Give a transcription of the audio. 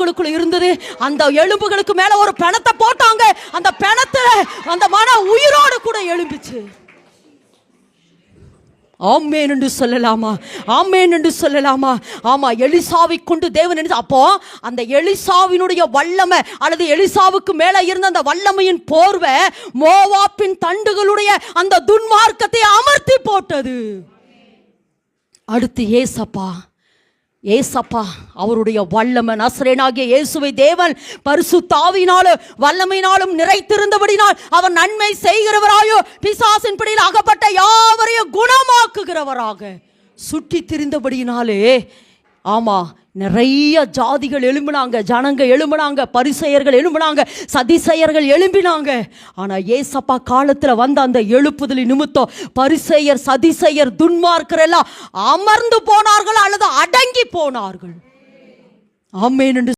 எலும்புகளுக்குள்ள இருந்தது. அந்த எலும்புகளுக்கு மேல ஒரு பிணத்தை போட்டாங்க. அந்த பிணத்துல அந்த மன உயிரோடு கூட எழும்பிச்சு. ஆமென் என்று சொல்லலாமா? ஆமென் என்று சொல்லலாமா? ஆமா, எலிசாவை கொண்டு தேவன் என்ன? அப்போ அந்த எலிசாவினுடைய வல்லமை அல்லது எலிசாவுக்கு மேல இருந்த அந்த வல்லமையின் போர்வை மோவாபின் தண்டுகளுடைய அந்த துன்மார்க்கத்தை அமர்த்தி போட்டது. அடுத்து ஏசப்பா அவருடைய வல்லமை, நசரேயனாகிய இயேசுவை தேவன் பரிசுத்த ஆவியினாலும் வல்லமையினாலும் நிறைத்திருந்தபடினால் அவர் நன்மை செய்கிறவராயோ பிசாசின் பிடியில் அகப்பட்ட யாவரையும் குணமாக்குகிறவராக சுற்றி திரிந்தபடியினாலே, ஆமா, நிறைய ஜாதிகள் எழும்பினாங்க, ஜனங்க எழும்பினாங்க, பரிசேயர்கள் எழும்பினாங்க, சதிசேயர்கள் எழும்பினாங்க. ஆனா ஏசப்பா காலத்துல வந்த அந்த எழுப்புதலின் நிமித்தம் பரிசேயர், சதிசேயர், துன்மார்க்கர் எல்லாம் அமர்ந்து போனார்கள் அல்லது அடங்கி போனார்கள். ஆமென் என்று